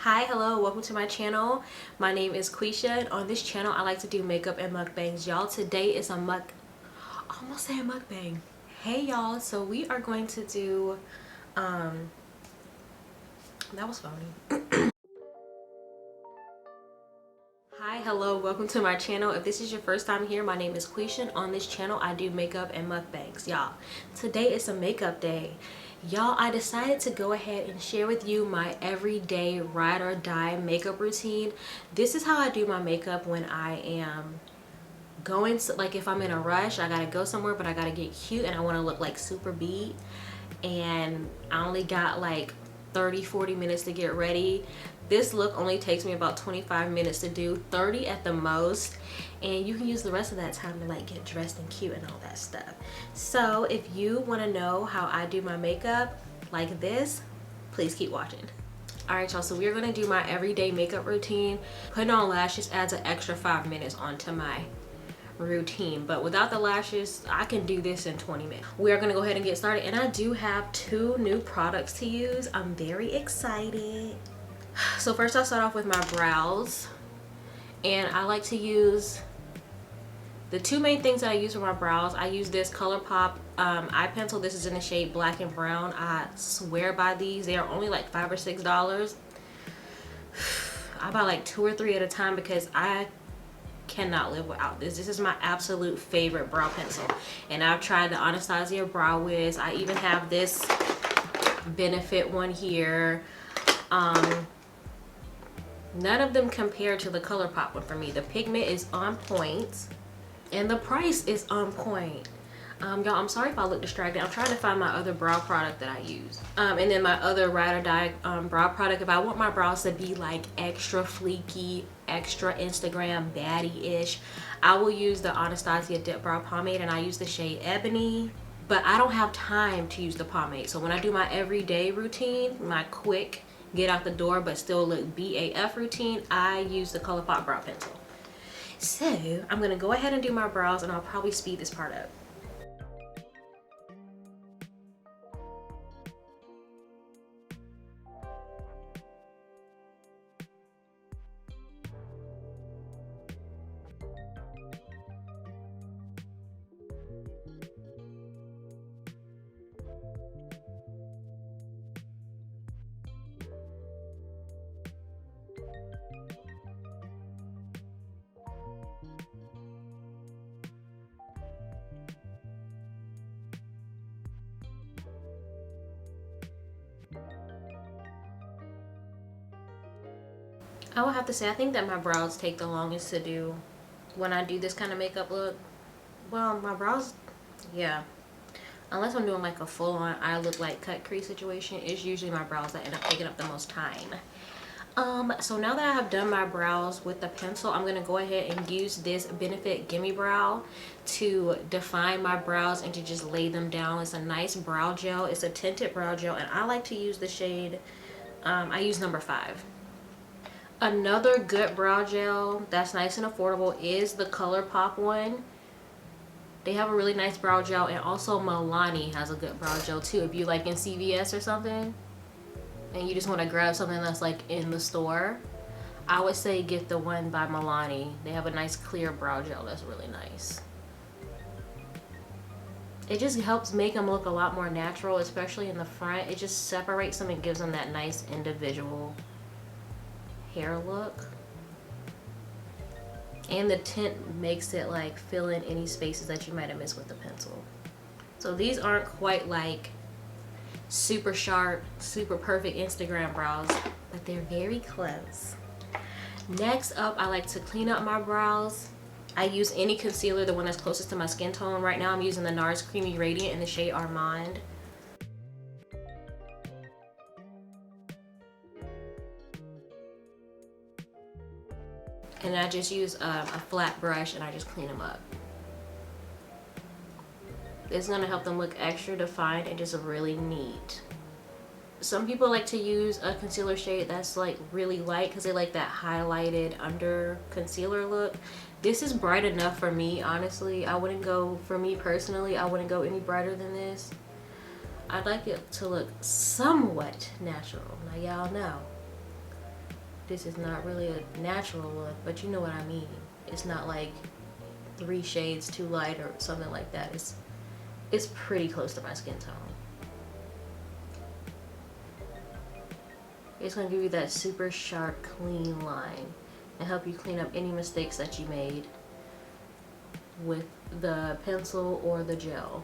Hi, hello, welcome to my channel. My name is Quisha, and on this channel I like to do makeup and mukbangs. Y'all, today is a almost say a mukbang. Hey y'all, so we are going to do that was phony. Hi, hello, welcome to my channel. If this is your first time here, my name is Quisha, and on this channel I do makeup and mukbangs. Y'all, today is a makeup day. Y'all, I decided to go ahead and share with you my everyday ride or die makeup routine. This is how I do my makeup when I am going to, like, if I'm in a rush, I gotta go somewhere but I gotta get cute and I want to look like super beat, and I only got like 30-40 minutes to get ready. This look only takes me about 25 minutes to do, 30 at the most, and you can use the rest of that time to like get dressed and cute and all that stuff. So if you want to know how I do my makeup like this, please keep watching. Alright y'all, so we're going to do my everyday makeup routine. Putting on lashes adds an extra 5 minutes onto my routine, but without the lashes I can do this in 20 minutes. We are going to go ahead and get started, and I do have 2 new products to use. I'm very excited. So first I'll start off with my brows, and I like to use the 2 main things that I use for my brows. I use this Colourpop eye pencil. This is in the shade black and brown. I swear by these. They are only like $5 or $6. I buy like 2 or 3 at a time because I cannot live without this. This is my absolute favorite brow pencil, and I've tried the Anastasia Brow Wiz. I even have this Benefit one here. None of them compare to the Colourpop one for me. The pigment is on point and the price is on point. Y'all, I'm sorry if I look distracted. I'm trying to find my other brow product that I use, and then my other ride or die brow product. If I want my brows to be like extra fleeky, extra Instagram baddie-ish, I will use the Anastasia Dip Brow Pomade, and I use the shade Ebony, but I don't have time to use the pomade. So when I do my everyday routine, my quick get out the door but still look BAF routine, I use the Colourpop brow pencil. So I'm gonna go ahead and do my brows, and I'll probably speed this part up. I will have to say, I think that my brows take the longest to do when I do this kind of makeup look. Well, my brows, yeah. Unless I'm doing like a full-on eye look like cut crease situation, it's usually my brows that end up taking up the most time. So now that I have done my brows with the pencil, I'm gonna go ahead and use this Benefit Gimme Brow to define my brows and to just lay them down. It's a nice brow gel. It's a tinted brow gel, and I like to use the shade, I use number 5. Another good brow gel that's nice and affordable is the Colourpop one. They have a really nice brow gel, and also Milani has a good brow gel too. If you like in CVS or something and you just want to grab something that's like in the store, I would say get the one by Milani. They have a nice clear brow gel that's really nice. It just helps make them look a lot more natural, especially in the front. It just separates them and gives them that nice individual hair look, and the tint makes it like fill in any spaces that you might have missed with the pencil. So these aren't quite like super sharp, super perfect Instagram brows, but they're very close. Next up, I like to clean up my brows. I use any concealer, the one that's closest to my skin tone. Right now I'm using the NARS Creamy Radiant in the shade Armande. And I just use a flat brush and I just clean them up. It's gonna help them look extra defined and just really neat. Some people like to use a concealer shade that's like really light because they like that highlighted under concealer look. This is bright enough for me, honestly. I wouldn't go, for me personally, I wouldn't go any brighter than this. I'd like it to look somewhat natural. Now y'all know this is not really a natural look, but you know what I mean. It's not like 3 shades too light or something like that. It's pretty close to my skin tone. It's gonna give you that super sharp, clean line and help you clean up any mistakes that you made with the pencil or the gel.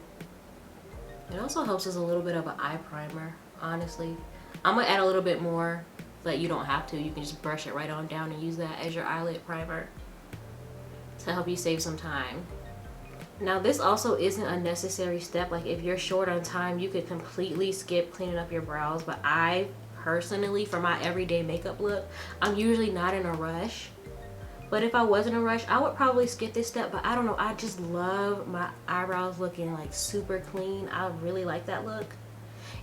It also helps as a little bit of an eye primer, honestly. I'm gonna add a little bit more, but you don't have to. You can just brush it right on down and use that as your eyelid primer to help you save some time. Now this also isn't a necessary step. Like if you're short on time, you could completely skip cleaning up your brows, but I personally, for my everyday makeup look, I'm usually not in a rush. But if I was in a rush, I would probably skip this step. But I don't know, I just love my eyebrows looking like super clean. I really like that look.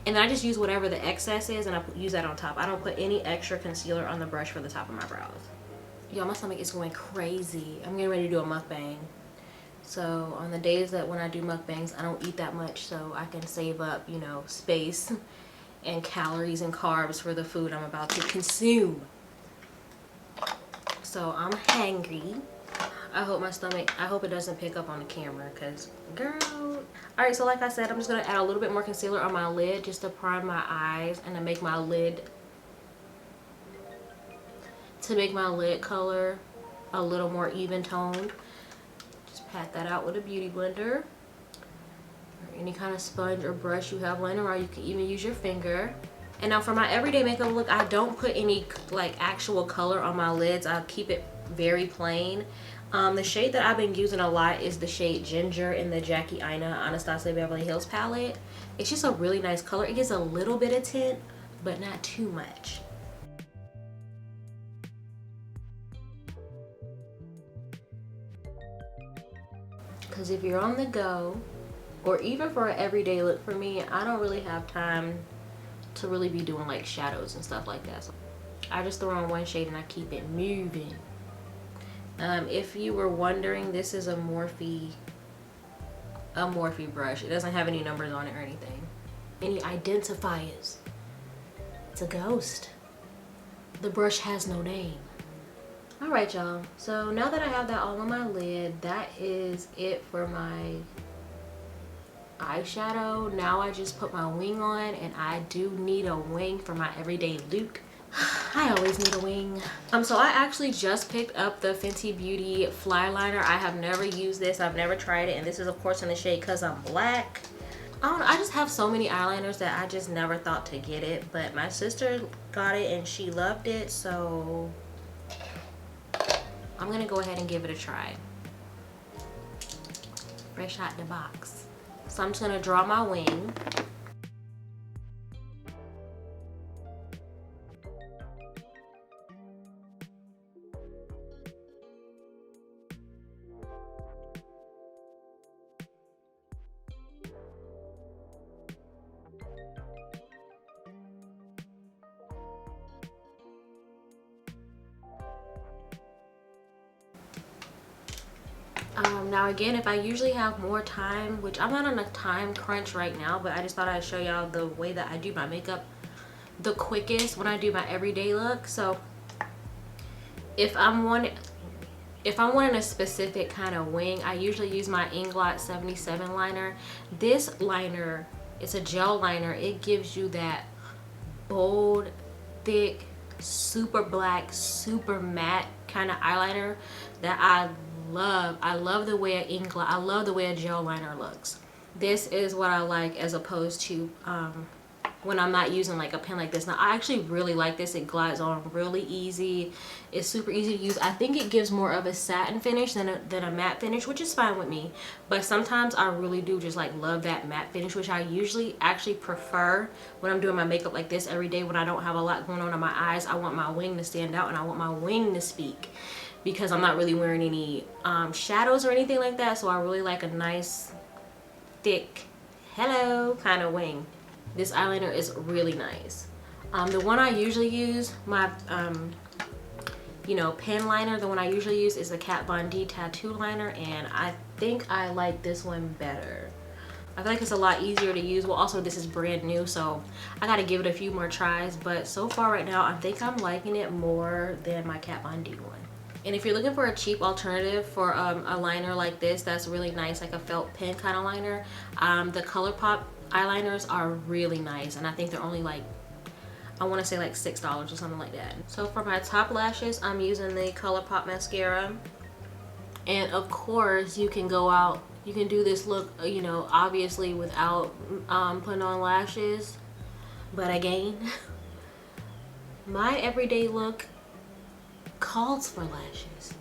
And then I just use whatever the excess is and I use that on top. I don't put any extra concealer on the brush for the top of my brows. Y'all, my stomach is going crazy. I'm getting ready to do a mukbang. So on the days that when I do mukbangs, I don't eat that much, so I can save up, you know, space and calories and carbs for the food I'm about to consume. So I'm hangry. I hope my stomach, I hope it doesn't pick up on the camera, because girl. All right, so like I said, I'm just gonna add a little bit more concealer on my lid just to prime my eyes and to make my lid color a little more even toned. Just pat that out with a beauty blender or any kind of sponge or brush you have laying around. You can even use your finger. And now for my everyday makeup look, I don't put any like actual color on my lids. I keep it very plain. The shade that I've been using a lot is the shade Ginger in the Jackie Aina Anastasia Beverly Hills palette. It's just a really nice color. It gives a little bit of tint, but not too much. Because if you're on the go, or even for an everyday look for me, I don't really have time to really be doing like shadows and stuff like that. So I just throw on one shade and I keep it moving. If you were wondering, this is a Morphe brush. It doesn't have any numbers on it or anything. Any identifiers. It's a ghost. The brush has no name. Alright y'all, so now that I have that all on my lid, that is it for my eyeshadow. Now I just put my wing on, and I do need a wing for my everyday look. I always need a wing. So I actually just picked up the Fenty Beauty Fly Liner. I have never used this. I've never tried it, and this is of course in the shade Cause I'm Black. I don't know, I just have so many eyeliners that I just never thought to get it, but my sister got it and she loved it, so I'm gonna go ahead and give it a try. Fresh out the box. So I'm just gonna draw my wing. Now again, if I usually have more time, which I'm not on a time crunch right now, but I just thought I'd show y'all the way that I do my makeup the quickest when I do my everyday look. So if I'm wanting a specific kind of wing, I usually use my Inglot 77 liner. This liner, it's a gel liner. It gives you that bold, thick, super black, super matte kind of eyeliner that I love. I love the way I love the way a gel liner looks. This is what I like as opposed to when I'm not using like a pen like this. Now I actually really like this. It glides on really easy. It's super easy to use. I think it gives more of a satin finish than a matte finish, which is fine with me. But sometimes I really do just like love that matte finish, which I usually actually prefer when I'm doing my makeup like this every day when I don't have a lot going on in my eyes. I want my wing to stand out and I want my wing to speak, because I'm not really wearing any shadows or anything like that. So I really like a nice, thick, hello kind of wing. This eyeliner is really nice. The one I usually use, my you know, pen liner, the one I usually use is the Kat Von D tattoo liner, and I think I like this one better. I feel like it's a lot easier to use. Well, also this is brand new, so I gotta give it a few more tries. But so far right now, I think I'm liking it more than my Kat Von D one. And if you're looking for a cheap alternative for a liner like this, that's really nice, like a felt pen kind of liner, the Colourpop eyeliners are really nice. And I think they're only like, I want to say like $6 or something like that. So for my top lashes, I'm using the Colourpop mascara. And of course, you can go out, you can do this look, you know, obviously without putting on lashes. But again, my everyday look calls for lashes.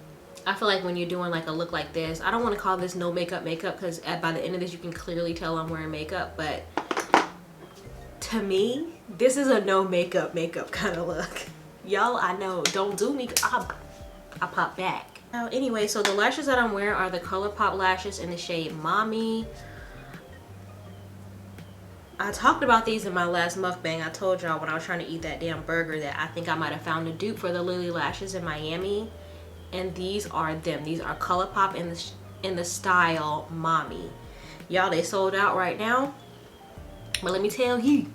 I feel like when you're doing like a look like this, I don't want to call this no makeup because by the end of this, you can clearly tell I'm wearing makeup. But to me, this is a no makeup kind of look. Y'all, I know, don't do me, I pop back. Now, anyway, so the lashes that I'm wearing are the Colourpop lashes in the shade Mommy. I talked about these in my last mukbang. I told y'all when I was trying to eat that damn burger that I think I might have found a dupe for the Lily lashes in Miami. And these are them. These are Colourpop in the style Mommy. Y'all, they sold out right now. But let me tell you,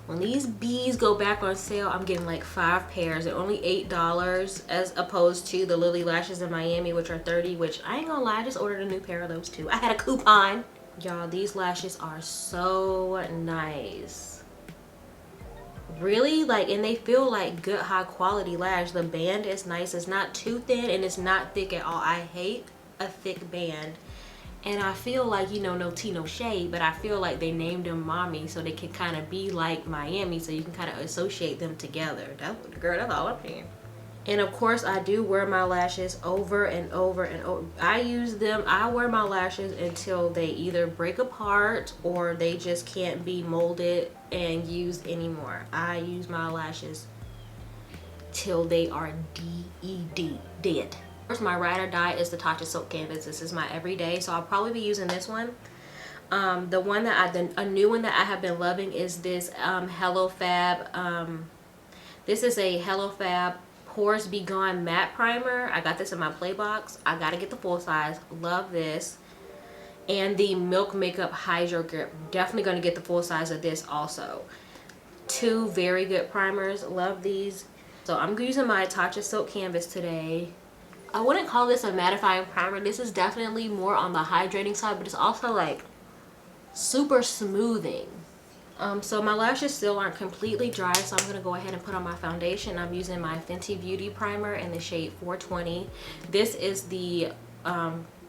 when these bees go back on sale, I'm getting like 5 pairs. They're only $8 as opposed to the Lily lashes in Miami, which are $30, which I ain't gonna lie, I just ordered a new pair of those too. I had a coupon. Y'all, these lashes are so nice. Really, like, and they feel like good high quality lash. The band is nice. It's not too thin and it's not thick at all. I hate a thick band. And I feel like, you know, no tea, no shade, but I feel like they named them Mommy so they can kind of be like Miami, so you can kind of associate them together. Girl, that's all I'm saying. And of course, I do wear my lashes over and over and over. I wear my lashes until they either break apart or they just can't be molded and used anymore. I use my lashes till they are D-E-D, dead. First, my ride or die is the Tatcha Silk Canvas. This is my everyday, so I'll probably be using this one. The one that a new one that I have been loving is this Hello Fab. This is a Hello Fab Pores Be Gone matte primer. I got this in my play box. I gotta get the full size. Love this. And the Milk Makeup Hydro Grip. Definitely gonna get the full size of this also. 2 very good primers. Love these. So I'm using my Tatcha Silk Canvas today. I wouldn't call this a mattifying primer. This is definitely more on the hydrating side, but it's also like super smoothing. So my lashes still aren't completely dry, so I'm gonna go ahead and put on my foundation. I'm using my Fenty Beauty primer in the shade 420. This is the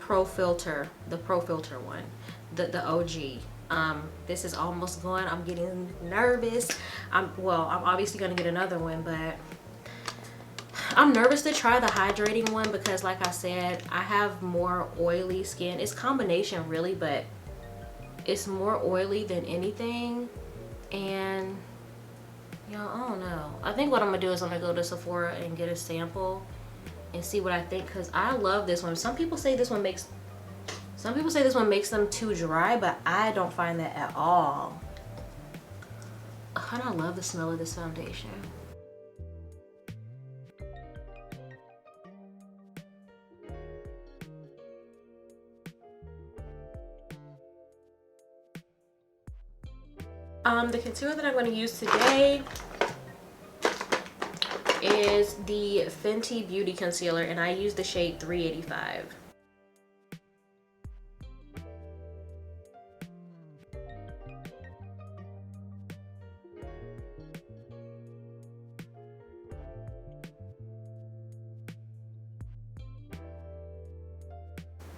Pro Filter one, the OG. This is almost gone. I'm getting nervous. I'm obviously gonna get another one, but I'm nervous to try the hydrating one because, like I said, I have more oily skin. It's combination really, but it's more oily than anything. And y'all, I don't know. I think what I'm gonna do is I'm gonna go to Sephora and get a sample and see what I think, because I love this one. Some people say this one makes them too dry, but I don't find that at all. And I love the smell of this foundation. The concealer that I'm going to use today is the Fenty Beauty Concealer, and I use the shade 385.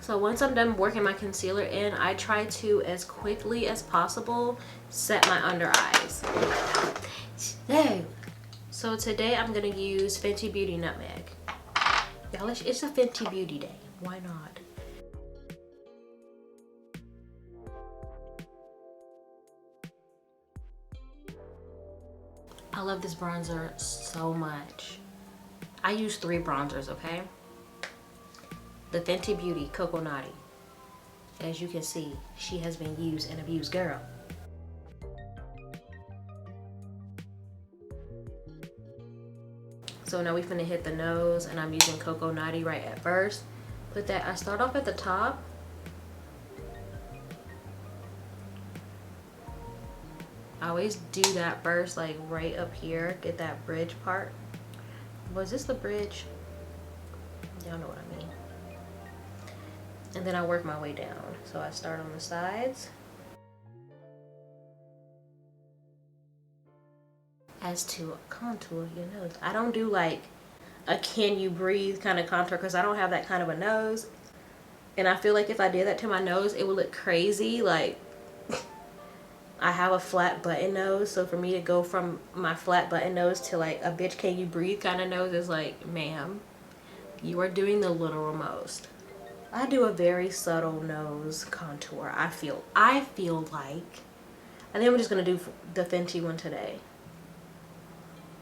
So once I'm done working my concealer in, I try to, as quickly as possible, set my under eyes. So today I'm gonna use Fenty Beauty Nutmeg. Y'all, it's a Fenty Beauty day. Why not? I love this bronzer so much. I use 3 bronzers, okay? The Fenty Beauty Coco Naughty. As you can see, she has been used and abused, girl. So now we finna hit the nose, and I'm using Coco Naughty right at first. I start off at the top, I always do that first, like right up here, get that bridge part. Was this the bridge? Y'all know what I mean. And then I work my way down. So I start on the sides. As to contour your nose, I don't do like a can you breathe kind of contour because I don't have that kind of a nose. And I feel like if I did that to my nose, it would look crazy. Like, I have a flat button nose, so for me to go from my flat button nose to like a bitch can you breathe kind of nose is like, ma'am, you are doing the literal most. I do a very subtle nose contour. I feel like. I think I'm just gonna do the Fenty one today.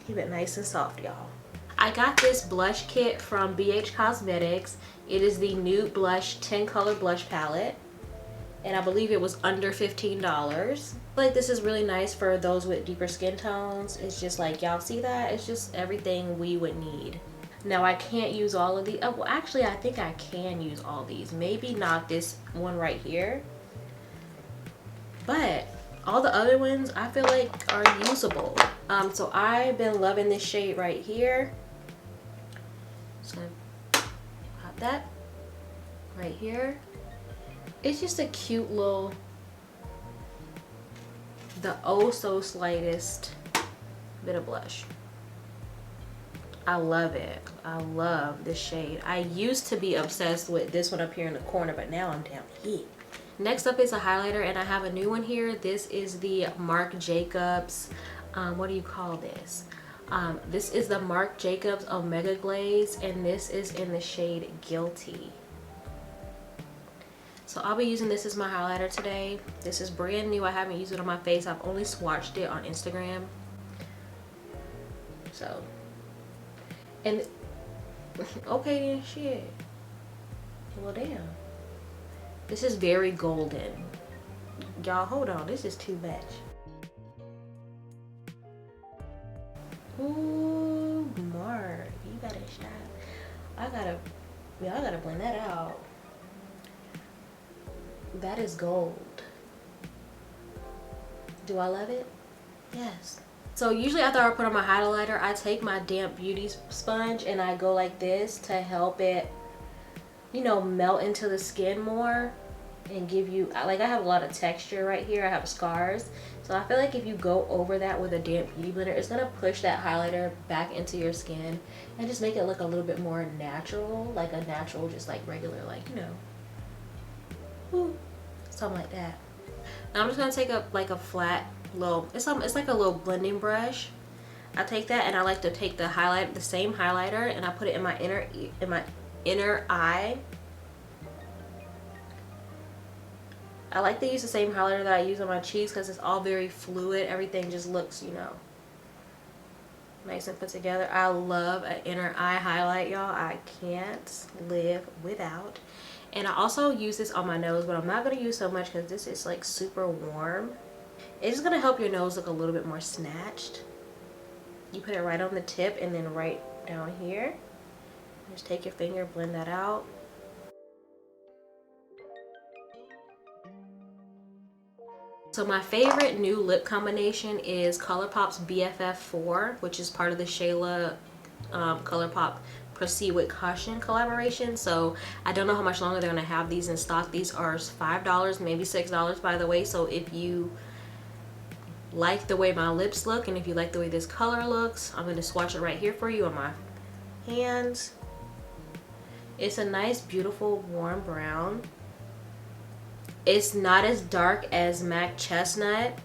Keep it nice and soft, y'all. I got this blush kit from BH Cosmetics. It is the Nude Blush 10 color blush palette. And I believe it was under $15. I feel like this is really nice for those with deeper skin tones. It's just like, y'all see that? It's just everything we would need. Now I can't use all of these. Oh, well, actually I think I can use all these. Maybe not this one right here. But all the other ones I feel like are usable. So I've been loving this shade right here. Just gonna pop that right here. It's just a cute little, the oh so slightest bit of blush. I love it. I love this shade. I used to be obsessed with this one up here in the corner, but now I'm down here. Next up is a highlighter, and I have a new one here. This is the Marc Jacobs, what do you call this? This is the Marc Jacobs Omega Glaze, and this is in the shade Gilty. So I'll be using this as my highlighter today. This is brand new. I haven't used it on my face. I've only swatched it on Instagram. So, and okay then, shit. Well, damn. This is very golden. Y'all, hold on. This is too much. Ooh, Marc, you got a shot. I gotta blend that out. That is gold. Do I love it? Yes. So usually after I put on my highlighter, I take my damp beauty sponge and I go like this to help it, you know, melt into the skin more and give you, like, I have a lot of texture right here. I have scars. So I feel like if you go over that with a damp beauty blender, it's gonna push that highlighter back into your skin and just make it look a little bit more natural, like a natural, just like regular, like, you know, woo, something like that. Now I'm just gonna take up like a flat little, it's like a little blending brush. I take that and I like to take the same highlighter, and I put it in my inner eye. I like to use the same highlighter that I use on my cheeks because it's all very fluid. Everything just looks, you know, nice and put together. I love an inner eye highlight, y'all. I can't live without. And I also use this on my nose, but I'm not going to use so much because this is like super warm. It's just going to help your nose look a little bit more snatched. You put it right on the tip and then right down here. Just take your finger, blend that out. So my favorite new lip combination is Colourpop's BFF4, which is part of the Shayla Colourpop Proceed with Caution collaboration. So I don't know how much longer they're gonna have these in stock. These are $5, maybe $6 by the way. So if you like the way my lips look and if you like the way this color looks, I'm gonna swatch it right here for you on my hands. It's a nice, beautiful, warm brown. It's not as dark as MAC Chestnut,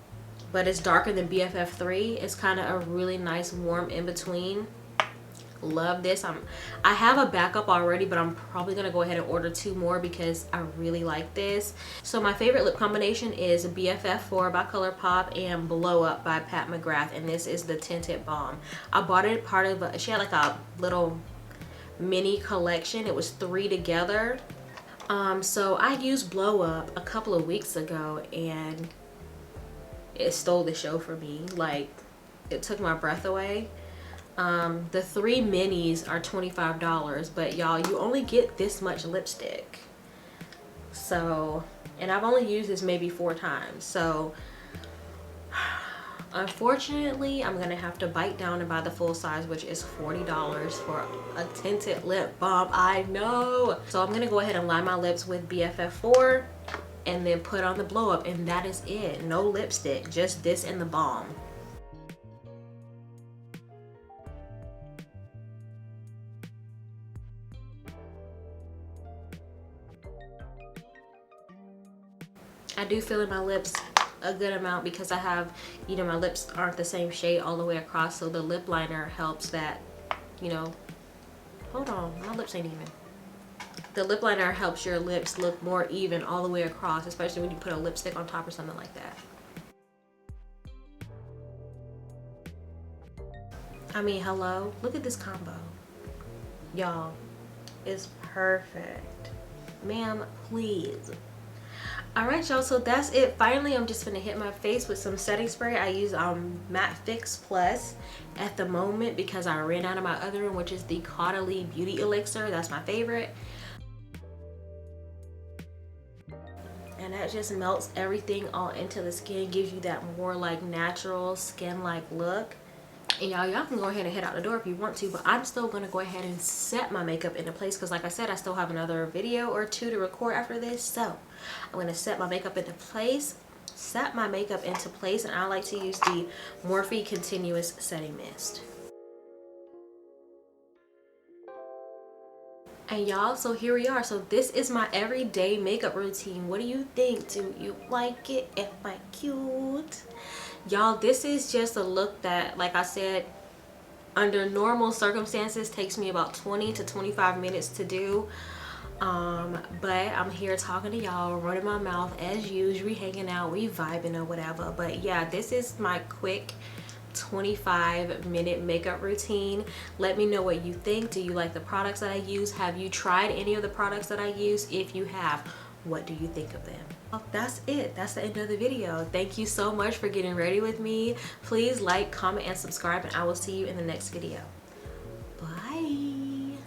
but it's darker than BFF3. It's kind of a really nice, warm in-between. Love this. I have a backup already, but I'm probably gonna go ahead and order 2 more because I really like this. So my favorite lip combination is BFF4 by Colourpop and Blow Up by McGrath, and this is the tinted balm. I bought it part of she had like a little mini collection. It was 3 together. So I used Blow Up a couple of weeks ago and it stole the show for me. Like, it took my breath away. The 3 minis are $25, but y'all, you only get this much lipstick. So, and I've only used this maybe 4 times. So Unfortunately, I'm gonna have to bite down and buy the full size, which is $40 for a tinted lip balm. I know. So I'm gonna go ahead and line my lips with BFF4 and then put on the blow up, and that is it. No lipstick, just this and the balm. I do fill in my lips a good amount because I have, you know, my lips aren't the same shade all the way across, so the lip liner helps that, you know. Hold on, my lips ain't even. The lip liner helps your lips look more even all the way across, especially when you put a lipstick on top or something like that. I mean, hello, look at this combo. Y'all, it's perfect. Ma'am, please. All right, y'all, so that's it. Finally, I'm just gonna hit my face with some setting spray. I use Matte Fix Plus at the moment because I ran out of my other one, which is the Caudalie Beauty Elixir. That's my favorite. And that just melts everything all into the skin, gives you that more like natural skin-like look. And y'all can go ahead and head out the door if you want to, but I'm still gonna go ahead and set my makeup into place because, like I said, I still have another video or two to record after this. So I'm gonna set my makeup into place, and I like to use the Morphe Continuous Setting Mist. And y'all, so here we are. So this is my everyday makeup routine. What do you think? Do you like it? Am I cute? Y'all, this is just a look that, like I said, under normal circumstances takes me about 20 to 25 minutes to do. But I'm here talking to y'all, running my mouth as usual, we hanging out, we vibing or whatever. But yeah, this is my quick 25-minute makeup routine. Let me know what you think. Do you like the products that I use? Have you tried any of the products that I use? If you have, what do you think of them? Well, that's it. That's the end of the video. Thank you so much for getting ready with me. Please like, comment, and subscribe, and I will see you in the next video. Bye.